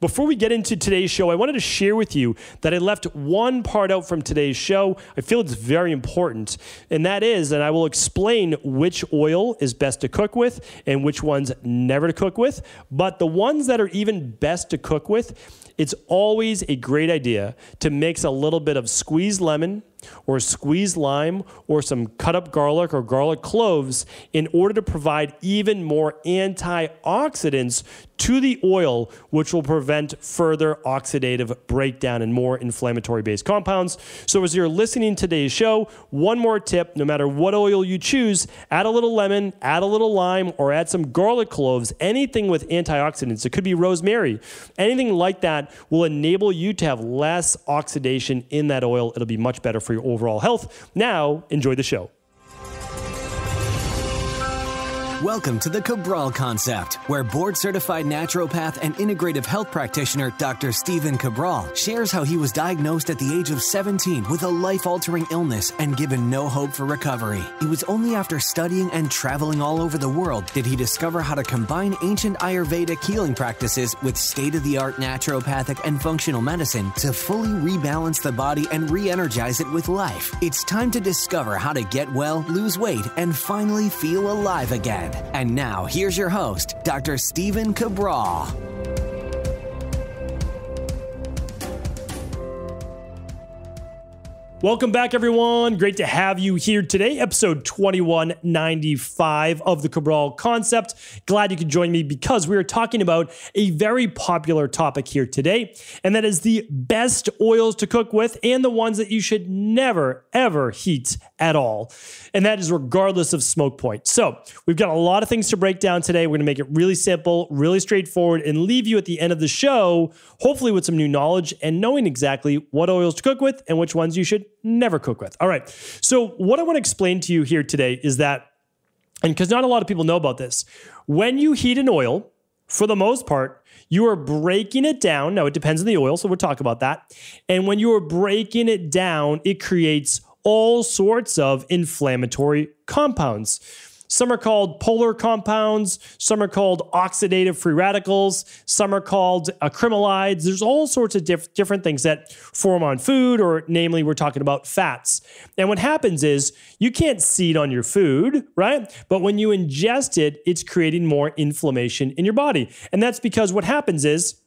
Before we get into today's show, I wanted to share with you that I left one part out from today's show. I feel it's very important, and that is, and I will explain which oil is best to cook with and which ones never to cook with. But the ones that are even best to cook with, it's always a great idea to mix a little bit of squeezed lemon or squeezed lime or some cut up garlic or garlic cloves in order to provide even more antioxidants to the oil, which will prevent further oxidative breakdown and more inflammatory based compounds. So as you're listening to today's show, one more tip: no matter what oil you choose, add a little lemon, add a little lime, or add some garlic cloves. Anything with antioxidants, it could be rosemary, anything like that will enable you to have less oxidation in that oil. It'll be much better for your overall health. Now, enjoy the show. Welcome to the Cabral Concept, where board-certified naturopath and integrative health practitioner Dr. Stephen Cabral shares how he was diagnosed at the age of 17 with a life-altering illness and given no hope for recovery. It was only after studying and traveling all over the world did he discover how to combine ancient Ayurvedic healing practices with state-of-the-art naturopathic and functional medicine to fully rebalance the body and re-energize it with life. It's time to discover how to get well, lose weight, and finally feel alive again. And now, here's your host, Dr. Stephen Cabral. Welcome back, everyone. Great to have you here today. Episode 2195 of the Cabral Concept. Glad you could join me because we are talking about a very popular topic here today, and that is the best oils to cook with and the ones that you should never, ever heat at all. And that is regardless of smoke point. So we've got a lot of things to break down today. We're going to make it really simple, really straightforward, and leave you at the end of the show, hopefully with some new knowledge and knowing exactly what oils to cook with and which ones you should never cook with. All right. So what I want to explain to you here today is that, and because not a lot of people know about this, when you heat an oil, for the most part, you are breaking it down. Now, it depends on the oil, so we'll talk about that. And when you are breaking it down, it creates all sorts of inflammatory compounds. Some are called polar compounds. Some are called oxidative free radicals. Some are called acrylamides. There's all sorts of different things that form on food, or namely, we're talking about fats. And what happens is you can't see it on your food, right? But when you ingest it, it's creating more inflammation in your body. And that's because what happens is,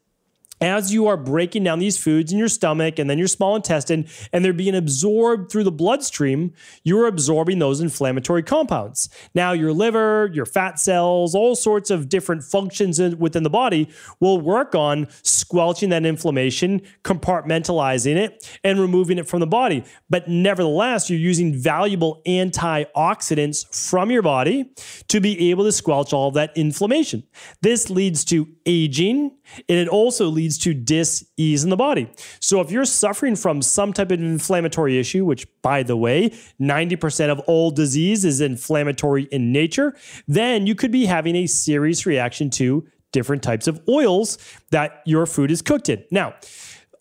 as you are breaking down these foods in your stomach and then your small intestine, and they're being absorbed through the bloodstream, you're absorbing those inflammatory compounds. Now, your liver, your fat cells, all sorts of different functions within the body will work on squelching that inflammation, compartmentalizing it, and removing it from the body. But nevertheless, you're using valuable antioxidants from your body to be able to squelch all of that inflammation. This leads to aging, and it also leads to dis-ease in the body. So if you're suffering from some type of inflammatory issue, which, by the way, 90% of all disease is inflammatory in nature, then you could be having a serious reaction to different types of oils that your food is cooked in. Now,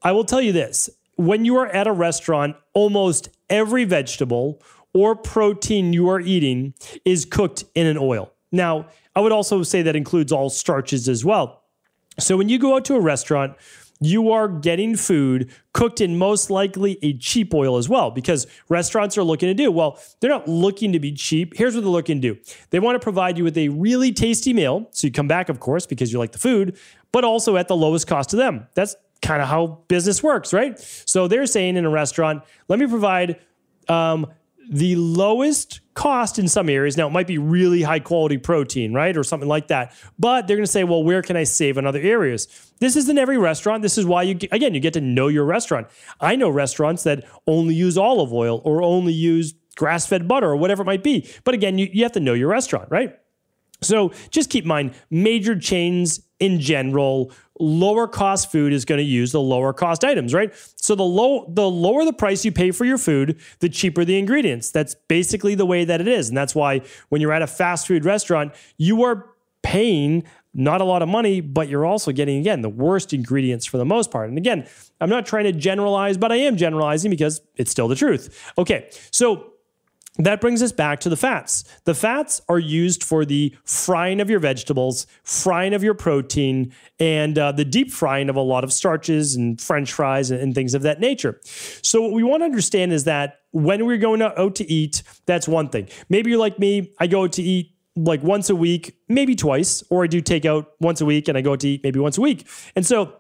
I will tell you this. When you are at a restaurant, almost every vegetable or protein you are eating is cooked in an oil. Now, I would also say that includes all starches as well. So when you go out to a restaurant, you are getting food cooked in most likely a cheap oil as well, because restaurants are looking to do, well, they're not looking to be cheap. Here's what they're looking to do. They want to provide you with a really tasty meal. So you come back, of course, because you like the food, but also at the lowest cost to them. That's kind of how business works, right? So they're saying in a restaurant, let me provide the lowest cost in some areas. Now, it might be really high quality protein, right? Or something like that. But they're going to say, well, where can I save in other areas? This isn't every restaurant. This is why you get to know your restaurant. I know restaurants that only use olive oil or only use grass-fed butter or whatever it might be. But again, you have to know your restaurant, right? So just keep in mind, major chains in general, lower cost food is going to use the lower cost items, right? So the lower the price you pay for your food, the cheaper the ingredients. That's basically the way that it is. And that's why when you're at a fast food restaurant, you are paying not a lot of money, but you're also getting, again, the worst ingredients for the most part. And again, I'm not trying to generalize, but I am generalizing because it's still the truth. Okay, so that brings us back to the fats. The fats are used for the frying of your vegetables, frying of your protein, and the deep frying of a lot of starches and French fries and things of that nature. So what we want to understand is that when we're going out to eat, that's one thing. Maybe you're like me, I go out to eat like once a week, maybe twice, or I do take out once a week and I go out to eat maybe once a week. And so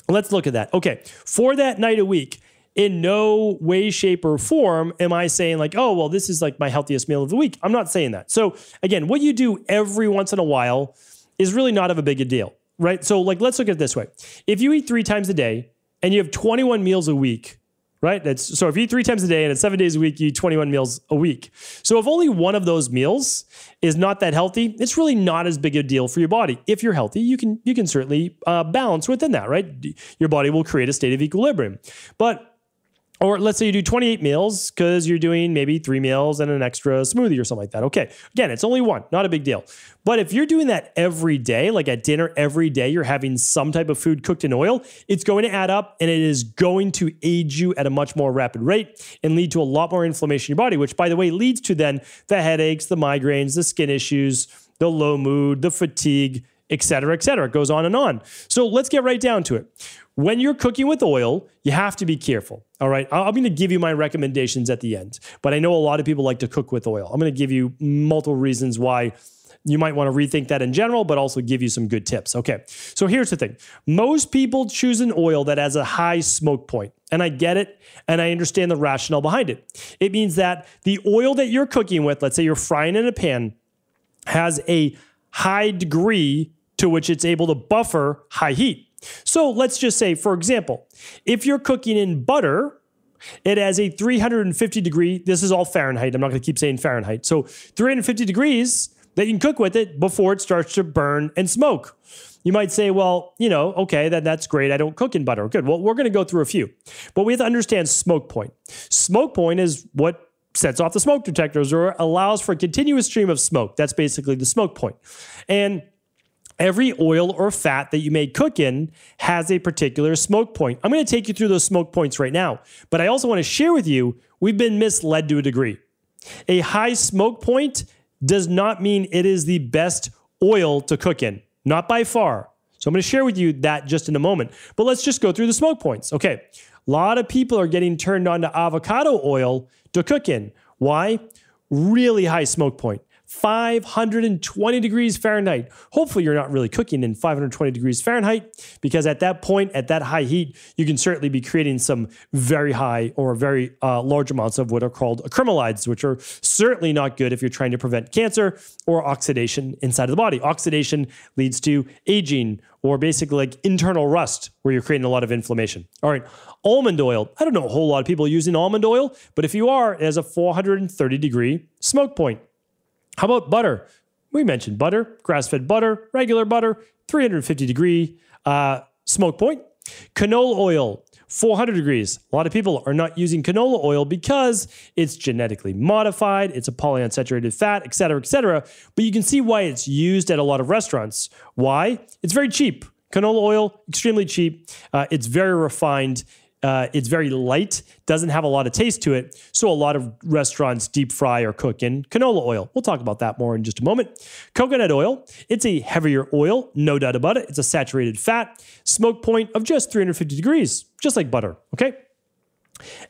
let's look at that. Okay, for that night a week, in no way, shape, or form am I saying like, oh, well, this is like my healthiest meal of the week. I'm not saying that. So again, what you do every once in a while is really not of a big a deal, right? So like, let's look at it this way. If you eat 3 times a day and you have 21 meals a week, right? So if you eat 3 times a day and it's 7 days a week, you eat 21 meals a week. So if only one of those meals is not that healthy, it's really not as big a deal for your body. If you're healthy, you can certainly balance within that, right? Your body will create a state of equilibrium. Or let's say you do 28 meals because you're doing maybe 3 meals and an extra smoothie or something like that. Okay, again, it's only one, not a big deal. But if you're doing that every day, like at dinner every day, you're having some type of food cooked in oil, it's going to add up and it is going to age you at a much more rapid rate and lead to a lot more inflammation in your body, which by the way, leads to then the headaches, the migraines, the skin issues, the low mood, the fatigue, et cetera, et cetera. It goes on and on. So let's get right down to it. When you're cooking with oil, you have to be careful, all right? I'm going to give you my recommendations at the end, but I know a lot of people like to cook with oil. I'm going to give you multiple reasons why you might want to rethink that in general, but also give you some good tips. Okay, so here's the thing. Most people choose an oil that has a high smoke point, and I get it, and I understand the rationale behind it. It means that the oil that you're cooking with, let's say you're frying in a pan, has a high degree to which it's able to buffer high heat. So let's just say, for example, if you're cooking in butter, it has a 350 degree, this is all Fahrenheit, I'm not going to keep saying Fahrenheit. So 350 degrees that you can cook with it before it starts to burn and smoke. You might say, well, okay, that's great. I don't cook in butter. Good. Well, we're going to go through a few. But we have to understand smoke point. Smoke point is what sets off the smoke detectors or allows for a continuous stream of smoke. That's basically the smoke point. And every oil or fat that you may cook in has a particular smoke point. I'm going to take you through those smoke points right now, but I also want to share with you, we've been misled to a degree. A high smoke point does not mean it is the best oil to cook in, not by far. So I'm going to share with you that just in a moment, but let's just go through the smoke points. Okay, a lot of people are getting turned on to avocado oil to cook in. Why? Really high smoke point. 520 degrees Fahrenheit. Hopefully you're not really cooking in 520 degrees Fahrenheit because at that point, at that high heat, you can certainly be creating some very high or very large amounts of what are called acrylamides, which are certainly not good if you're trying to prevent cancer or oxidation inside of the body. Oxidation leads to aging or basically like internal rust where you're creating a lot of inflammation. All right, almond oil. I don't know a whole lot of people using almond oil, but if you are, it has a 430 degree smoke point. How about butter? We mentioned butter, grass-fed butter, regular butter, 350 degree smoke point. Canola oil, 400 degrees. A lot of people are not using canola oil because it's genetically modified, it's a polyunsaturated fat, et cetera, but you can see why it's used at a lot of restaurants. Why? It's very cheap. Canola oil, extremely cheap. It's very refined. It's very light, doesn't have a lot of taste to it. So a lot of restaurants deep fry or cook in canola oil. We'll talk about that more in just a moment. Coconut oil, it's a heavier oil, no doubt about it. It's a saturated fat, smoke point of just 350 degrees, just like butter, okay?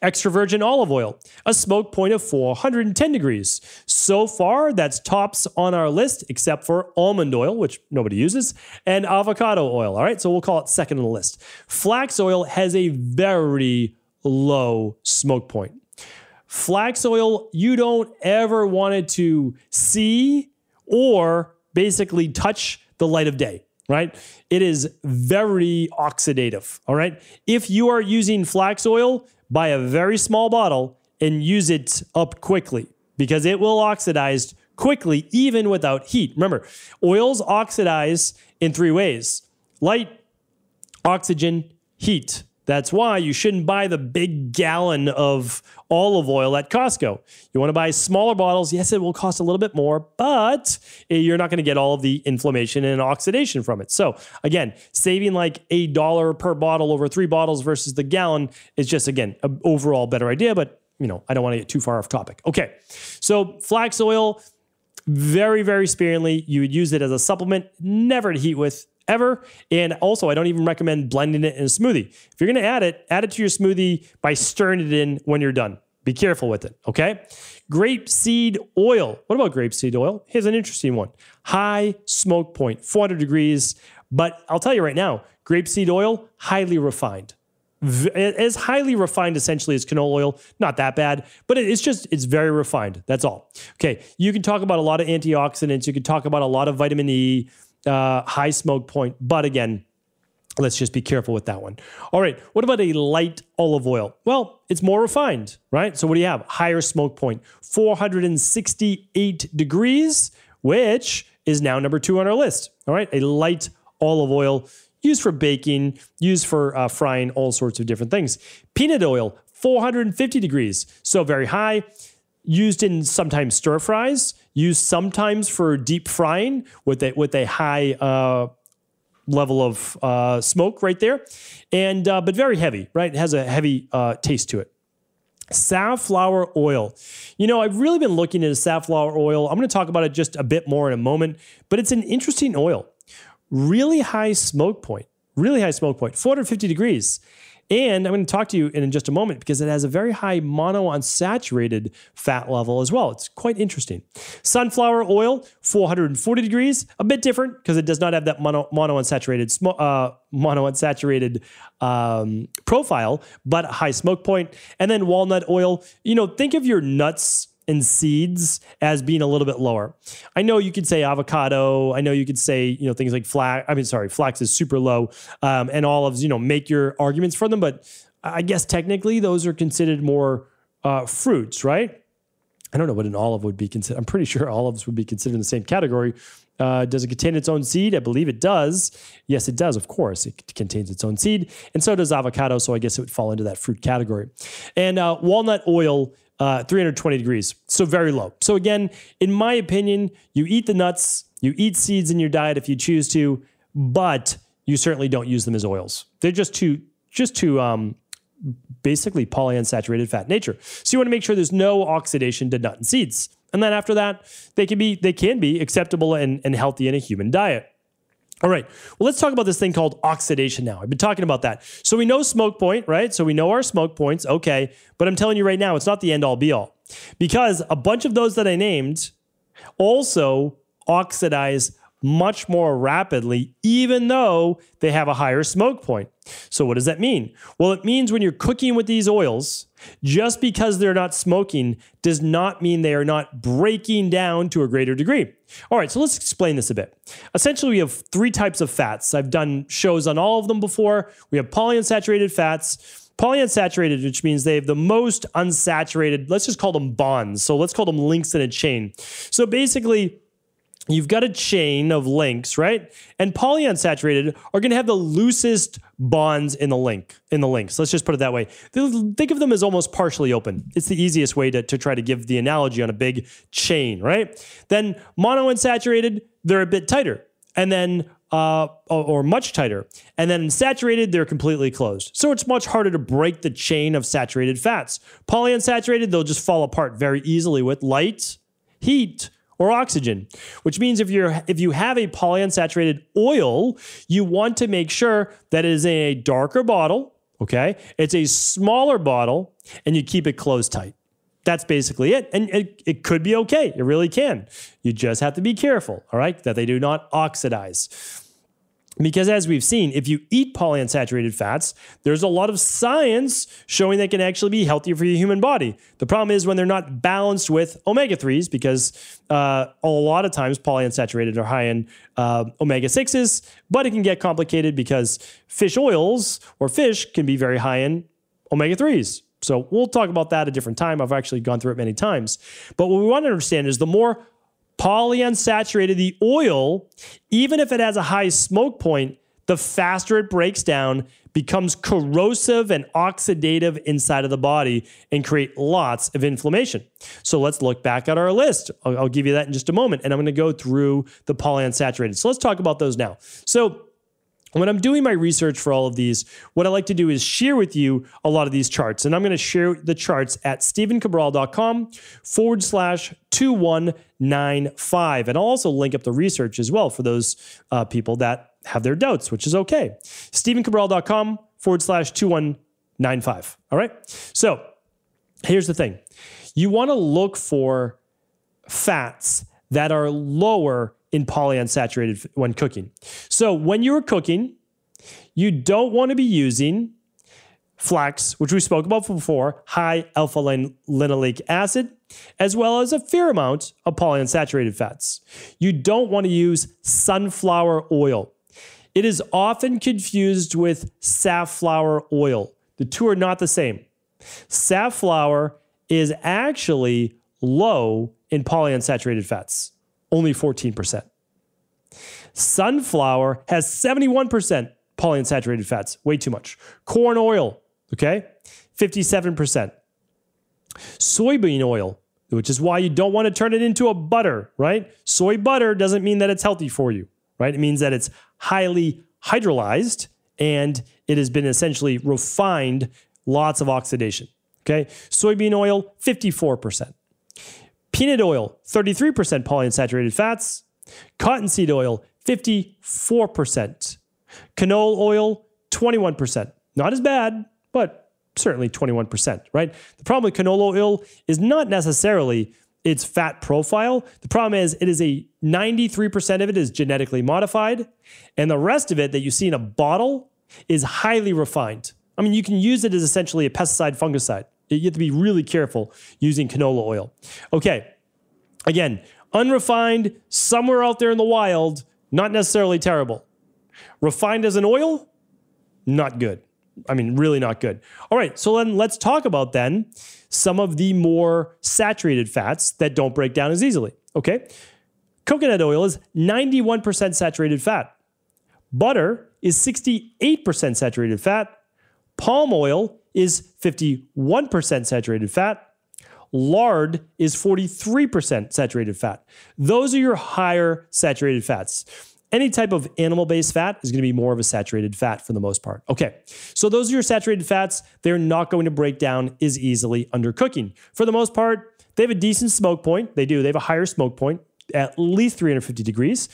Extra virgin olive oil, a smoke point of 410 degrees. So far, that's tops on our list, except for almond oil, which nobody uses, and avocado oil. All right, so we'll call it second on the list. Flax oil has a very low smoke point. Flax oil, you don't ever want it to see or basically touch the light of day. Right? It is very oxidative. All right. If you are using flax oil, buy a very small bottle and use it up quickly because it will oxidize quickly even without heat. Remember, oils oxidize in 3 ways: light, oxygen, heat. That's why you shouldn't buy the big gallon of olive oil at Costco. You want to buy smaller bottles. Yes, it will cost a little bit more, but you're not going to get all of the inflammation and oxidation from it. So again, saving like $1 per bottle over 3 bottles versus the gallon is just, again, an overall better idea, but I don't want to get too far off topic. Okay. So flax oil, very, very sparingly. You would use it as a supplement, never to heat with ever. And also, I don't even recommend blending it in a smoothie. If you're going to add it to your smoothie by stirring it in when you're done. Be careful with it, okay? Grapeseed oil. What about grapeseed oil? Here's an interesting one. High smoke point, 400 degrees. But I'll tell you right now, grapeseed oil, highly refined. As highly refined essentially as canola oil, not that bad, but it's very refined. That's all. Okay, you can talk about a lot of antioxidants. You can talk about a lot of vitamin E, high smoke point. But again, let's just be careful with that one. All right, what about a light olive oil? Well, it's more refined, right? So what do you have? Higher smoke point, 468 degrees, which is now number 2 on our list. All right, a light olive oil used for baking, used for frying all sorts of different things. Peanut oil, 450 degrees. So very high, used in sometimes stir fries, used sometimes for deep frying with a high level of smoke right there. And but very heavy, right? It has a heavy taste to it. Safflower oil. I've really been looking into safflower oil. I'm going to talk about it just a bit more in a moment, but it's an interesting oil. Really high smoke point, 450 degrees. And I'm going to talk to you in just a moment because it has a very high monounsaturated fat level as well. It's quite interesting. Sunflower oil, 440 degrees, a bit different because it does not have that monounsaturated profile, but high smoke point. And then walnut oil, think of your nuts and seeds as being a little bit lower. I know you could say avocado. I know you could say, things like flax is super low, and olives, make your arguments for them. But I guess technically those are considered more fruits, right? I don't know what an olive would be considered. I'm pretty sure olives would be considered in the same category. Does it contain its own seed? I believe it does. Yes, it does. Of course, it contains its own seed. And so does avocado. So I guess it would fall into that fruit category. And walnut oil, 320 degrees. So very low. So again, in my opinion, you eat the nuts, you eat seeds in your diet if you choose to, but you certainly don't use them as oils. They're just too basically polyunsaturated fat nature. So you want to make sure there's no oxidation to nut and seeds. And then after that, they can be acceptable and healthy in a human diet. All right, well, let's talk about this thing called oxidation now. I've been talking about that. So we know smoke point, right? So we know our smoke points, okay. But I'm telling you right now, it's not the end-all be-all. Because a bunch of those that I named also oxidize much more rapidly, even though they have a higher smoke point. So what does that mean? Well, it means when you're cooking with these oils, just because they're not smoking does not mean they are not breaking down to a greater degree. All right, so let's explain this a bit. Essentially, we have 3 types of fats. I've done shows on all of them before. We have polyunsaturated fats. Polyunsaturated, which means they have the most unsaturated, let's just call them bonds. So let's call them links in a chain. So basically, you've got a chain of links, right? And polyunsaturated are going to have the loosest bonds in the links. Let's just put it that way. Think of them as almost partially open. It's the easiest way to try to give the analogy on a big chain, right? Then monounsaturated, they're a bit tighter. And then, or much tighter. And then saturated, they're completely closed. So it's much harder to break the chain of saturated fats. Polyunsaturated, they'll just fall apart very easily with light, heat, or oxygen, which means if you have a polyunsaturated oil, you want to make sure that it is in a darker bottle, okay? It's a smaller bottle, and you keep it closed tight. That's basically it. And it could be okay. It really can. You just have to be careful, all right, that they do not oxidize. Because as we've seen, if you eat polyunsaturated fats, there's a lot of science showing they can actually be healthier for your human body. The problem is when they're not balanced with omega-3s, because a lot of times polyunsaturated are high in omega-6s, but it can get complicated because fish oils or fish can be very high in omega-3s. So we'll talk about that a different time. I've actually gone through it many times. But what we want to understand is the more polyunsaturated the oil, even if it has a high smoke point, the faster it breaks down, becomes corrosive and oxidative inside of the body, and create lots of inflammation. So let's look back at our list. I'll give you that in just a moment, and I'm going to go through the polyunsaturated. So let's talk about those now. So when I'm doing my research for all of these, what I like to do is share with you a lot of these charts. And I'm going to share the charts at stephencabral.com/2195. And I'll also link up the research as well for those people that have their doubts, which is okay. stephencabral.com/2195. All right. So here's the thing. You want to look for fats that are lower in polyunsaturated when cooking. So when you're cooking, you don't want to be using flax, which we spoke about before, high alpha-linoleic acid, as well as a fair amount of polyunsaturated fats. You don't want to use sunflower oil. It is often confused with safflower oil. The two are not the same. Safflower is actually low in polyunsaturated fats, only 14%. Sunflower has 71% polyunsaturated fats, way too much. Corn oil, okay, 57%. Soybean oil, which is why you don't want to turn it into a butter, right? Soy butter doesn't mean that it's healthy for you, right? It means that it's highly hydrolyzed and it has been essentially refined, lots of oxidation, okay? Soybean oil, 54%. Peanut oil, 33% polyunsaturated fats. Cottonseed oil, 54%. Canola oil, 21%. Not as bad, but certainly 21%, right? The problem with canola oil is not necessarily its fat profile. The problem is it is 93% of it is genetically modified, and the rest of it that you see in a bottle is highly refined. I mean, you can use it as essentially a pesticide, fungicide. You have to be really careful using canola oil. Okay, again, unrefined, somewhere out there in the wild, not necessarily terrible. Refined as an oil, not good. I mean, really not good. All right, so then let's talk about then some of the more saturated fats that don't break down as easily, okay? Coconut oil is 91% saturated fat. Butter is 68% saturated fat. Palm oil is 51% saturated fat. Lard is 43% saturated fat. Those are your higher saturated fats. Any type of animal-based fat is going to be more of a saturated fat for the most part. Okay, so those are your saturated fats. They're not going to break down as easily under cooking. For the most part, they have a decent smoke point. They do. They have a higher smoke point, at least 350 degrees,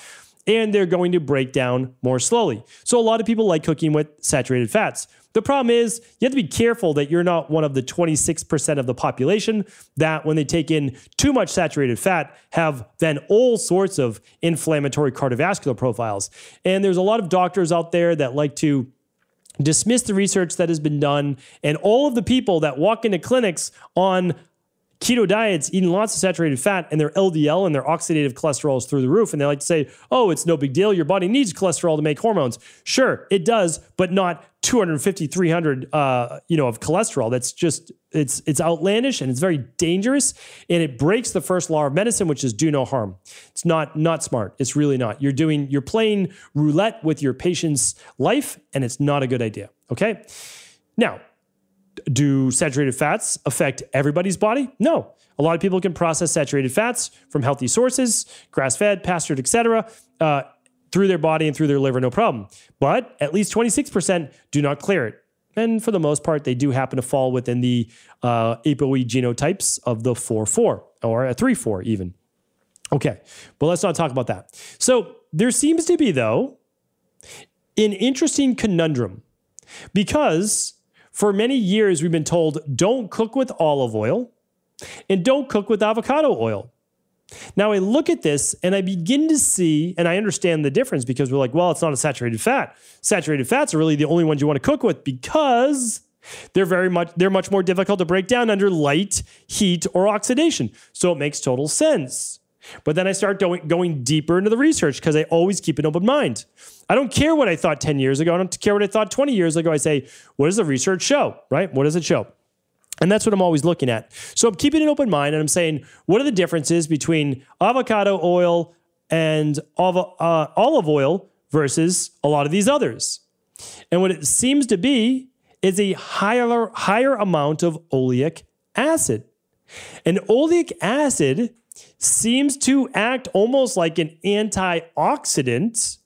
and they're going to break down more slowly. So a lot of people like cooking with saturated fats. The problem is you have to be careful that you're not one of the 26% of the population that when they take in too much saturated fat have then all sorts of inflammatory cardiovascular profiles. And there's a lot of doctors out there that like to dismiss the research that has been done, and all of the people that walk into clinics on keto diets, eating lots of saturated fat, and their LDL and their oxidative cholesterol is through the roof. And they like to say, oh, it's no big deal. Your body needs cholesterol to make hormones. Sure, it does, but not 250, 300, of cholesterol. That's just, it's outlandish and it's very dangerous. And it breaks the first law of medicine, which is do no harm. It's not smart. It's really not. You're playing roulette with your patient's life, and it's not a good idea. Okay. Now, do saturated fats affect everybody's body? No. A lot of people can process saturated fats from healthy sources, grass-fed, pastured, etc., through their body and through their liver, no problem. But at least 26% do not clear it. And for the most part, they do happen to fall within the ApoE genotypes of the 4-4 or a 3-4 even. Okay, but let's not talk about that. So there seems to be, though, an interesting conundrum because for many years, we've been told, don't cook with olive oil and don't cook with avocado oil. Now, I look at this and I begin to see, and I understand the difference because we're like, well, it's not a saturated fat. Saturated fats are really the only ones you want to cook with because they're much more difficult to break down under light, heat, or oxidation. So it makes total sense. But then I start going deeper into the research because I always keep an open mind. I don't care what I thought 10 years ago. I don't care what I thought 20 years ago. I say, what does the research show, right? What does it show? And that's what I'm always looking at. So I'm keeping an open mind and I'm saying, what are the differences between avocado oil and olive oil versus a lot of these others? And what it seems to be is a higher amount of oleic acid. And oleic acid seems to act almost like an antioxidant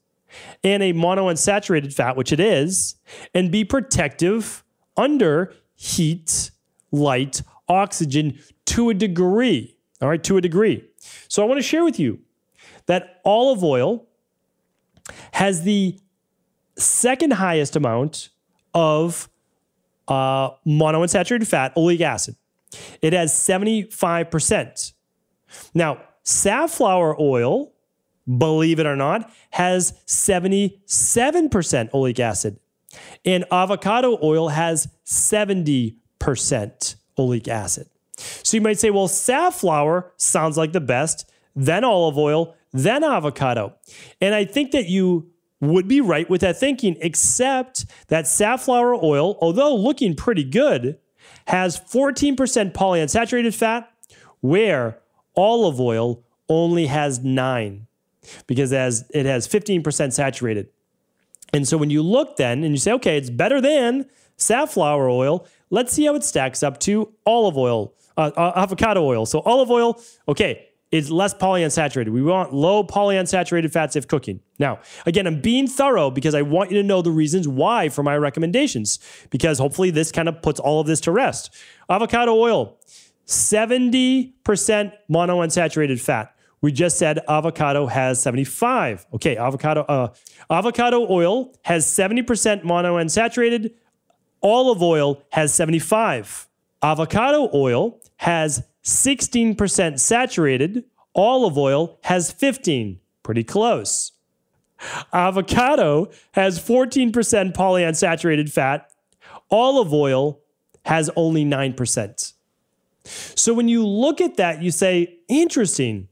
and a monounsaturated fat, which it is, and be protective under heat, light, oxygen to a degree. All right, to a degree. So I want to share with you that olive oil has the second highest amount of monounsaturated fat, oleic acid. It has 75%. Now, safflower oil, believe it or not, has 77% oleic acid. And avocado oil has 70% oleic acid. So you might say, well, safflower sounds like the best, then olive oil, then avocado. And I think that you would be right with that thinking, except that safflower oil, although looking pretty good, has 14% polyunsaturated fat, where olive oil only has 9%, because it has 15% saturated. And so when you look then and you say, okay, it's better than safflower oil, let's see how it stacks up to olive oil, avocado oil. So olive oil, okay, is less polyunsaturated. We want low polyunsaturated fats if cooking. Now, again, I'm being thorough because I want you to know the reasons why for my recommendations, because hopefully this kind of puts all of this to rest. Avocado oil, 70% monounsaturated fat. We just said avocado has 75. Okay, avocado oil has 70% monounsaturated. Olive oil has 75. Avocado oil has 16% saturated. Olive oil has 15. Pretty close. Avocado has 14% polyunsaturated fat. Olive oil has only 9%. So when you look at that, you say, interesting.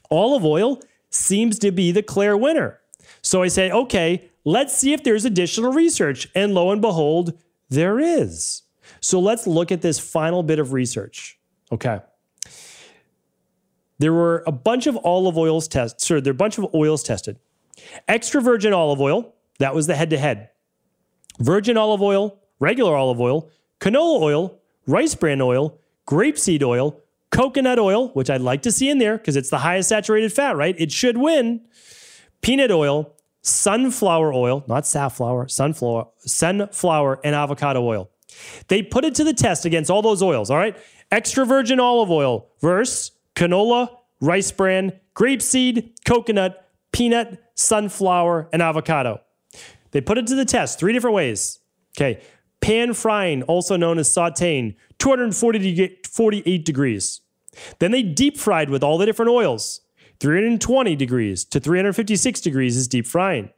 Olive oil seems to be the clear winner. So I say, okay, let's see if there's additional research. And lo and behold, there is. So let's look at this final bit of research. Okay. There were a bunch of oils tested. Extra virgin olive oil, that was the head-to-head. Virgin olive oil, regular olive oil, canola oil, rice bran oil, grapeseed oil, coconut oil, which I'd like to see in there because it's the highest saturated fat, right? It should win. Peanut oil, sunflower oil, not safflower, sunflower, and avocado oil. They put it to the test against all those oils, all right? Extra virgin olive oil versus canola, rice bran, grapeseed, coconut, peanut, sunflower, and avocado. They put it to the test 3 different ways. Okay, pan frying, also known as sauteing, 248 degrees. Then they deep fried with all the different oils. 320 degrees to 356 degrees is deep frying.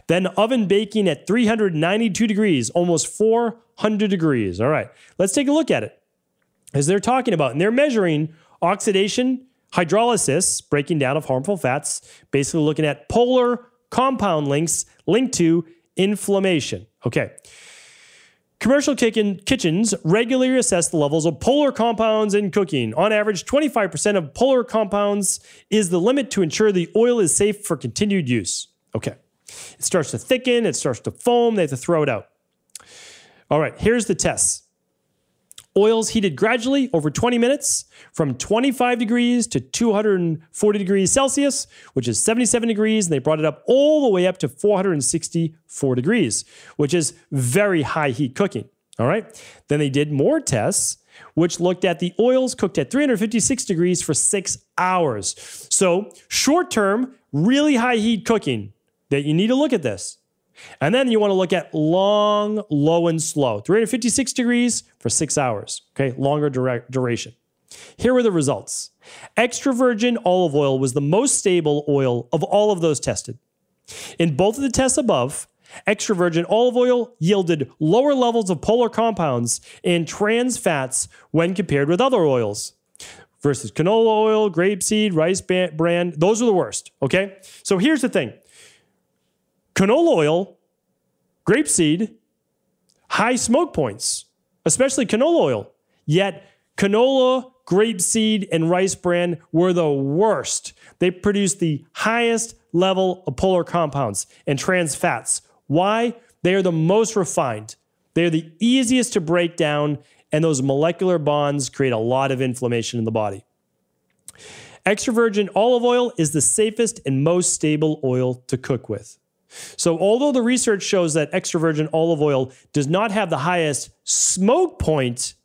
Then oven baking at 392 degrees, almost 400 degrees. All right, let's take a look at it. As they're talking about, and they're measuring oxidation, hydrolysis, breaking down of harmful fats, basically looking at polar compound links linked to inflammation. Okay. Commercial kitchens regularly assess the levels of polar compounds in cooking. On average, 25% of polar compounds is the limit to ensure the oil is safe for continued use. Okay. It starts to thicken, it starts to foam, they have to throw it out. All right, here's the tests. Oils heated gradually over 20 minutes from 25 degrees to 240 degrees Celsius, which is 77 degrees, and they brought it up all the way up to 464 degrees, which is very high heat cooking. All right. Then they did more tests, which looked at the oils cooked at 356 degrees for 6 hours. So short term, really high heat cooking, that you need to look at this. And then you want to look at long, low, and slow. 356 degrees for 6 hours. Okay, longer duration. Here were the results. Extra virgin olive oil was the most stable oil of all of those tested. In both of the tests above, extra virgin olive oil yielded lower levels of polar compounds and trans fats when compared with other oils. Versus canola oil, grapeseed, rice bran, those are the worst. Okay, so here's the thing. Canola oil, grapeseed, high smoke points, especially canola oil. Yet canola, grapeseed, and rice bran were the worst. They produced the highest level of polar compounds and trans fats. Why? They are the most refined. They are the easiest to break down, and those molecular bonds create a lot of inflammation in the body. Extra virgin olive oil is the safest and most stable oil to cook with. So although the research shows that extra virgin olive oil does not have the highest smoke point,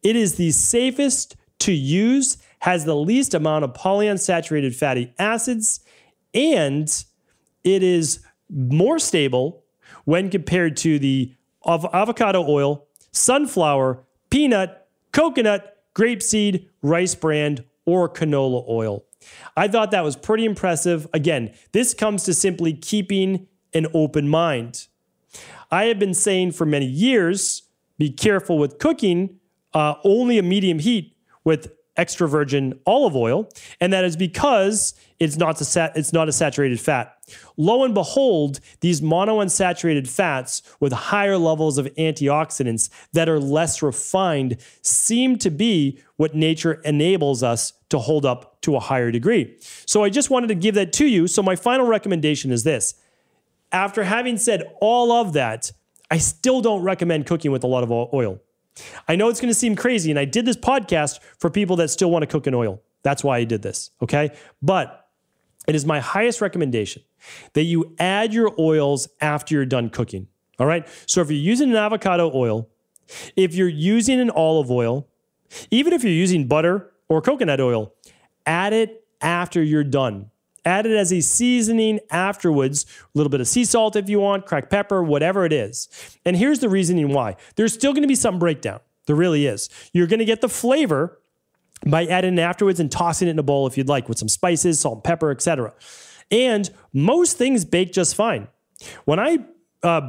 it is the safest to use, has the least amount of polyunsaturated fatty acids, and it is more stable when compared to the avocado oil, sunflower, peanut, coconut, grapeseed, rice bran, or canola oil. I thought that was pretty impressive. Again, this comes to simply keeping an open mind. I have been saying for many years, be careful with cooking only a medium heat with extra virgin olive oil, and that is because it's not a saturated fat. Lo and behold, these monounsaturated fats with higher levels of antioxidants that are less refined seem to be what nature enables us to hold up to a higher degree. So I just wanted to give that to you. So my final recommendation is this. After having said all of that, I still don't recommend cooking with a lot of oil. I know it's going to seem crazy, and I did this podcast for people that still want to cook in oil. That's why I did this, okay? But it is my highest recommendation that you add your oils after you're done cooking, all right? So if you're using an avocado oil, if you're using an olive oil, even if you're using butter or coconut oil, add it after you're done. Add it as a seasoning afterwards, a little bit of sea salt if you want, cracked pepper, whatever it is. And here's the reasoning why. There's still going to be some breakdown. There really is. You're going to get the flavor by adding it afterwards and tossing it in a bowl if you'd like with some spices, salt and pepper, etc. And most things bake just fine. When I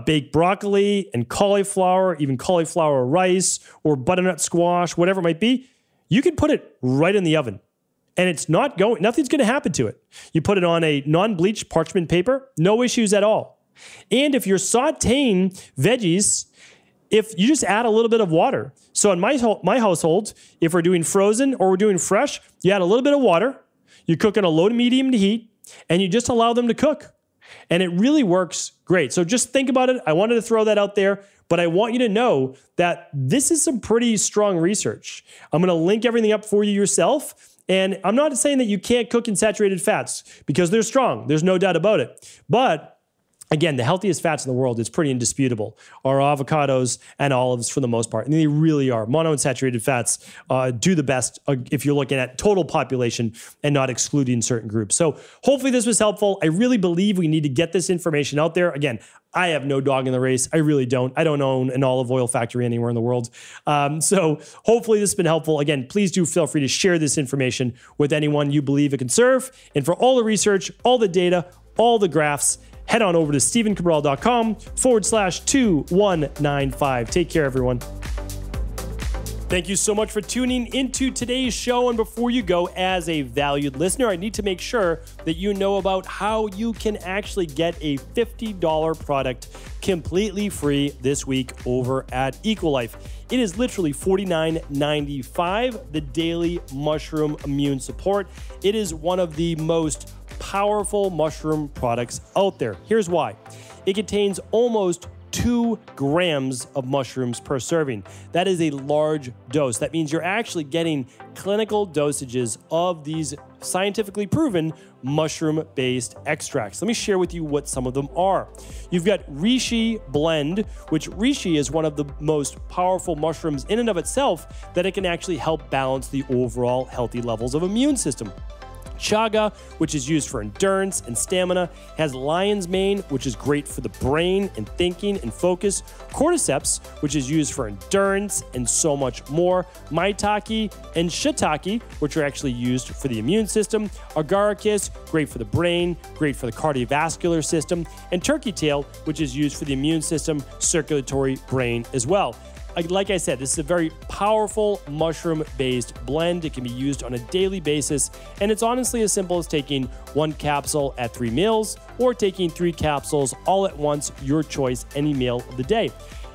bake broccoli and cauliflower, even cauliflower rice or butternut squash, whatever it might be, you can put it right in the oven. And it's nothing's going to happen to it. You put it on a non-bleached parchment paper, no issues at all. And if you're sauteing veggies, if you just add a little bit of water. So in my household, if we're doing frozen or we're doing fresh, you add a little bit of water, you cook on a low to medium heat, and you just allow them to cook. And it really works great. So just think about it. I wanted to throw that out there, but I want you to know that this is some pretty strong research. I'm going to link everything up for you yourself. And I'm not saying that you can't cook in saturated fats because they're strong. There's no doubt about it. But again, the healthiest fats in the world, it's pretty indisputable, are avocados and olives for the most part. And they really are. Monounsaturated fats do the best if you're looking at total population and not excluding certain groups. So hopefully this was helpful. I really believe we need to get this information out there. Again, I have no dog in the race. I really don't. I don't own an olive oil factory anywhere in the world. So hopefully this has been helpful. Again, please do feel free to share this information with anyone you believe it can serve. And for all the research, all the data, all the graphs, head on over to stephencabral.com/2195. Take care, everyone. Thank you so much for tuning into today's show. And before you go, as a valued listener, I need to make sure that you know about how you can actually get a $50 product completely free this week over at Equilife. It is literally $49.95, the Daily Mushroom Immune Support. It is one of the most powerful mushroom products out there. Here's why. It contains almost 2 grams of mushrooms per serving. That is a large dose. That means you're actually getting clinical dosages of these scientifically proven mushroom-based extracts. Let me share with you what some of them are. You've got reishi blend, which reishi is one of the most powerful mushrooms in and of itself that it can actually help balance the overall healthy levels of immune system. Chaga, which is used for endurance and stamina, has lion's mane, which is great for the brain and thinking and focus, cordyceps, which is used for endurance and so much more, maitake and shiitake, which are actually used for the immune system, agaricus, great for the brain, great for the cardiovascular system, and turkey tail, which is used for the immune system, circulatory, brain as well. Like I said, this is a very powerful mushroom-based blend. It can be used on a daily basis, and it's honestly as simple as taking 1 capsule at 3 meals or taking 3 capsules all at once, your choice, any meal of the day.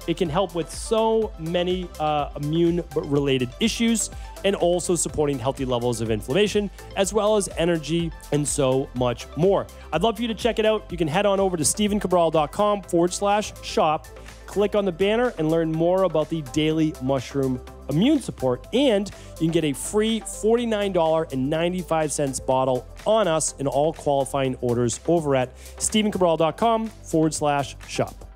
It can help with so many immune-related issues and also supporting healthy levels of inflammation, as well as energy and so much more. I'd love for you to check it out. You can head on over to stevencabral.com/shop, click on the banner, and learn more about the daily mushroom immune support. And you can get a free $49.95 bottle on us in all qualifying orders over at stevencabral.com/shop.